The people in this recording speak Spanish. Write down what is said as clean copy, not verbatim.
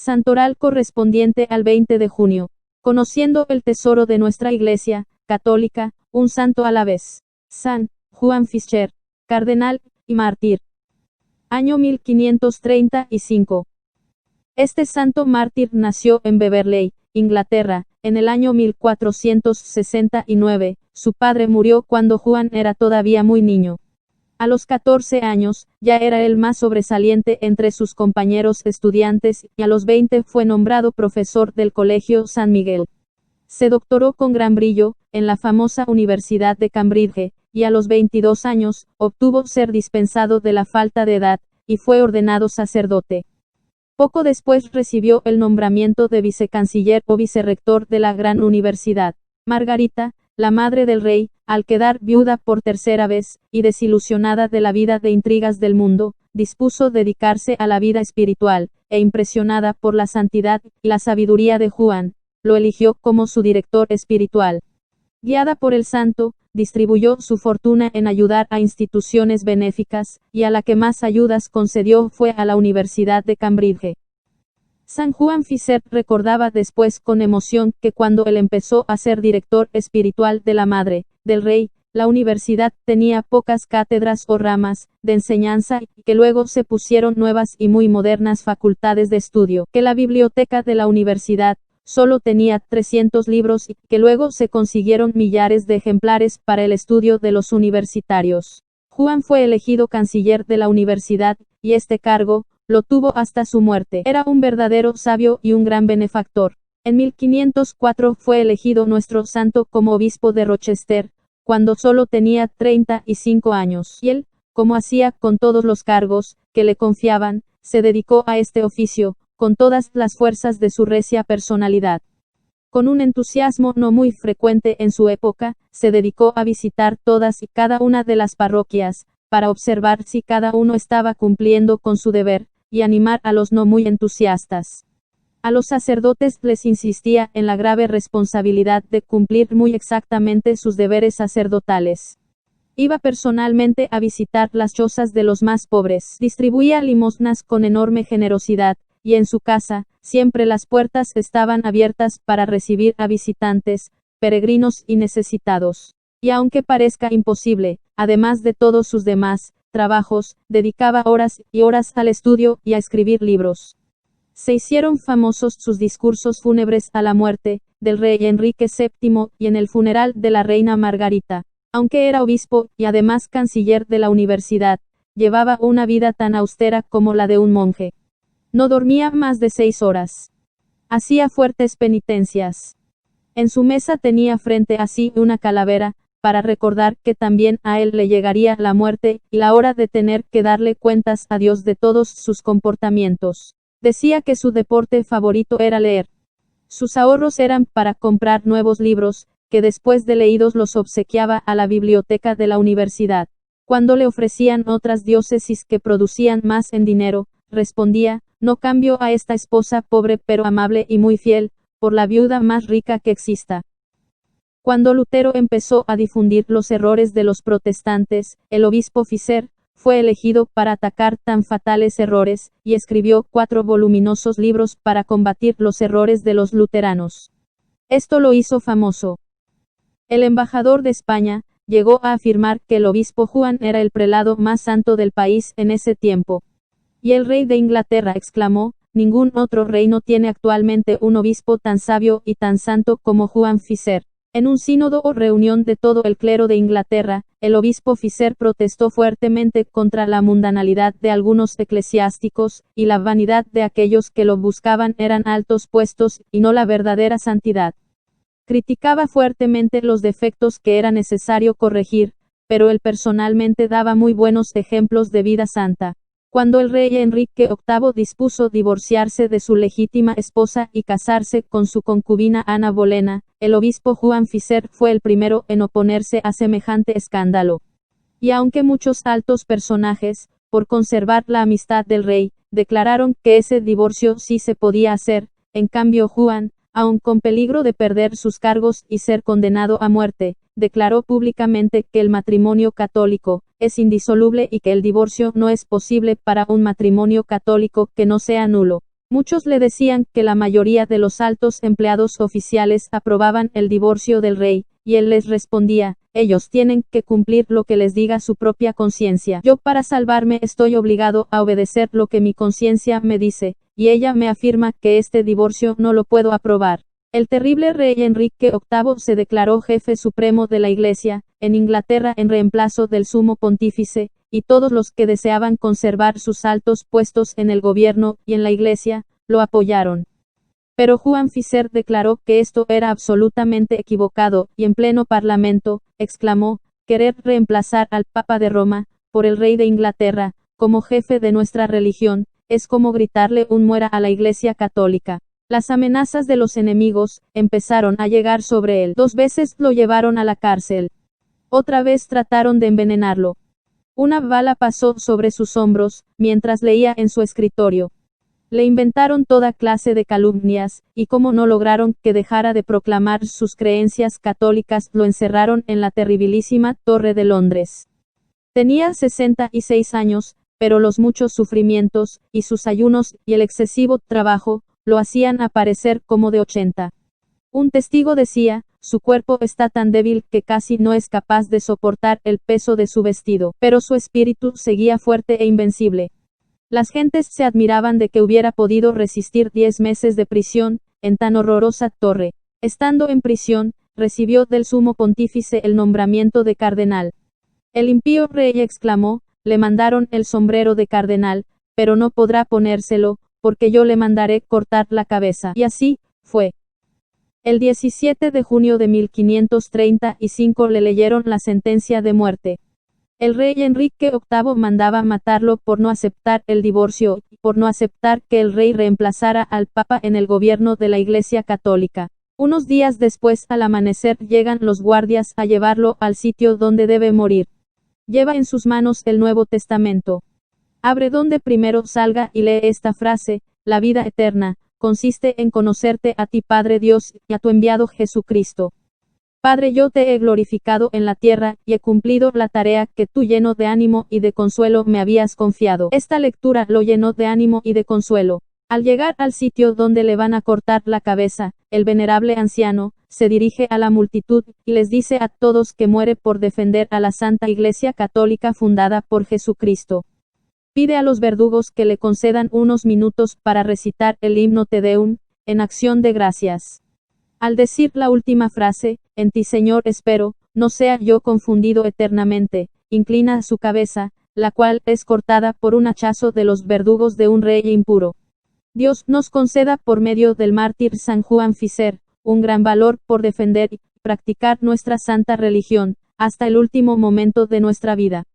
Santoral correspondiente al 20 de junio. Conociendo el tesoro de nuestra Iglesia católica, un santo a la vez. San Juan Fischer, cardenal y mártir. Año 1535. Este santo mártir nació en Beverley, Inglaterra, en el año 1469. Su padre murió cuando Juan era todavía muy niño. A los 14 años, ya era el más sobresaliente entre sus compañeros estudiantes, y a los 20 fue nombrado profesor del Colegio San Miguel. Se doctoró con gran brillo, en la famosa Universidad de Cambridge, y a los 22 años, obtuvo ser dispensado de la falta de edad, y fue ordenado sacerdote. Poco después recibió el nombramiento de vicecanciller o vicerrector de la gran universidad. Margarita, la madre del rey, al quedar viuda por tercera vez, y desilusionada de la vida de intrigas del mundo, dispuso dedicarse a la vida espiritual, e impresionada por la santidad y la sabiduría de Juan, lo eligió como su director espiritual. Guiada por el santo, distribuyó su fortuna en ayudar a instituciones benéficas, y a la que más ayudas concedió fue a la Universidad de Cambridge. San Juan Fischer recordaba después con emoción que cuando él empezó a ser director espiritual de la Madre del Rey, la universidad tenía pocas cátedras o ramas de enseñanza, y que luego se pusieron nuevas y muy modernas facultades de estudio, que la biblioteca de la universidad solo tenía 300 libros y que luego se consiguieron millares de ejemplares para el estudio de los universitarios. Juan fue elegido canciller de la universidad, y este cargo lo tuvo hasta su muerte. Era un verdadero sabio y un gran benefactor. En 1504 fue elegido nuestro santo como obispo de Rochester, cuando solo tenía 35 años. Y él, como hacía con todos los cargos que le confiaban, se dedicó a este oficio, con todas las fuerzas de su recia personalidad. Con un entusiasmo no muy frecuente en su época, se dedicó a visitar todas y cada una de las parroquias, para observar si cada uno estaba cumpliendo con su deber, y animar a los no muy entusiastas. A los sacerdotes les insistía en la grave responsabilidad de cumplir muy exactamente sus deberes sacerdotales. Iba personalmente a visitar las chozas de los más pobres, distribuía limosnas con enorme generosidad, y en su casa, siempre las puertas estaban abiertas para recibir a visitantes, peregrinos y necesitados. Y aunque parezca imposible, además de todos sus demás trabajos, dedicaba horas y horas al estudio y a escribir libros. Se hicieron famosos sus discursos fúnebres a la muerte del rey Enrique VII y en el funeral de la reina Margarita. Aunque era obispo y además canciller de la universidad, llevaba una vida tan austera como la de un monje. No dormía más de 6 horas. Hacía fuertes penitencias. En su mesa tenía frente a sí una calavera, para recordar que también a él le llegaría la muerte, y la hora de tener que darle cuentas a Dios de todos sus comportamientos. Decía que su deporte favorito era leer. Sus ahorros eran para comprar nuevos libros, que después de leídos los obsequiaba a la biblioteca de la universidad. Cuando le ofrecían otras diócesis que producían más en dinero, respondía: no cambio a esta esposa pobre pero amable y muy fiel, por la viuda más rica que exista. Cuando Lutero empezó a difundir los errores de los protestantes, el obispo Fischer fue elegido para atacar tan fatales errores, y escribió 4 voluminosos libros para combatir los errores de los luteranos. Esto lo hizo famoso. El embajador de España llegó a afirmar que el obispo Juan era el prelado más santo del país en ese tiempo. Y el rey de Inglaterra exclamó: ningún otro reino tiene actualmente un obispo tan sabio y tan santo como Juan Fischer. En un sínodo o reunión de todo el clero de Inglaterra, el obispo Fischer protestó fuertemente contra la mundanalidad de algunos eclesiásticos, y la vanidad de aquellos que lo buscaban eran altos puestos, y no la verdadera santidad. Criticaba fuertemente los defectos que era necesario corregir, pero él personalmente daba muy buenos ejemplos de vida santa. Cuando el rey Enrique VIII dispuso divorciarse de su legítima esposa y casarse con su concubina Ana Bolena, el obispo Juan Fischer fue el primero en oponerse a semejante escándalo. Y aunque muchos altos personajes, por conservar la amistad del rey, declararon que ese divorcio sí se podía hacer, en cambio Juan, aun con peligro de perder sus cargos y ser condenado a muerte, declaró públicamente que el matrimonio católico es indisoluble y que el divorcio no es posible para un matrimonio católico que no sea nulo. Muchos le decían que la mayoría de los altos empleados oficiales aprobaban el divorcio del rey, y él les respondía, ellos tienen que cumplir lo que les diga su propia conciencia. Yo para salvarme estoy obligado a obedecer lo que mi conciencia me dice, y ella me afirma que este divorcio no lo puedo aprobar. El terrible rey Enrique VIII se declaró jefe supremo de la Iglesia, en Inglaterra en reemplazo del sumo pontífice, y todos los que deseaban conservar sus altos puestos en el gobierno y en la Iglesia, lo apoyaron. Pero Juan Fisher declaró que esto era absolutamente equivocado, y en pleno parlamento, exclamó, querer reemplazar al Papa de Roma, por el rey de Inglaterra, como jefe de nuestra religión, es como gritarle un muera a la Iglesia católica. Las amenazas de los enemigos empezaron a llegar sobre él. 2 veces lo llevaron a la cárcel. Otra vez trataron de envenenarlo. Una bala pasó sobre sus hombros, mientras leía en su escritorio. Le inventaron toda clase de calumnias, y como no lograron que dejara de proclamar sus creencias católicas, lo encerraron en la terribilísima Torre de Londres. Tenía 66 años, pero los muchos sufrimientos, y sus ayunos, y el excesivo trabajo, lo hacían aparecer como de 80. Un testigo decía, su cuerpo está tan débil que casi no es capaz de soportar el peso de su vestido, pero su espíritu seguía fuerte e invencible. Las gentes se admiraban de que hubiera podido resistir 10 meses de prisión, en tan horrorosa torre. Estando en prisión, recibió del sumo pontífice el nombramiento de cardenal. El impío rey exclamó, le mandaron el sombrero de cardenal, pero no podrá ponérselo, porque yo le mandaré cortar la cabeza. Y así, fue. El 17 de junio de 1535 le leyeron la sentencia de muerte. El rey Enrique VIII mandaba matarlo por no aceptar el divorcio, y por no aceptar que el rey reemplazara al Papa en el gobierno de la Iglesia Católica. Unos días después, al amanecer, llegan los guardias a llevarlo al sitio donde debe morir. Lleva en sus manos el Nuevo Testamento. Abre donde primero salga y lee esta frase, la vida eterna, consiste en conocerte a ti Padre Dios, y a tu enviado Jesucristo. Padre, yo te he glorificado en la tierra, y he cumplido la tarea que tú lleno de ánimo y de consuelo me habías confiado. Esta lectura lo llenó de ánimo y de consuelo. Al llegar al sitio donde le van a cortar la cabeza, el venerable anciano, se dirige a la multitud, y les dice a todos que muere por defender a la Santa Iglesia Católica fundada por Jesucristo. Pide a los verdugos que le concedan unos minutos para recitar el himno Te Deum, en acción de gracias. Al decir la última frase, en ti Señor espero, no sea yo confundido eternamente, inclina su cabeza, la cual es cortada por un hachazo de los verdugos de un rey impuro. Dios nos conceda por medio del mártir San Juan Fisher, un gran valor por defender y practicar nuestra santa religión, hasta el último momento de nuestra vida.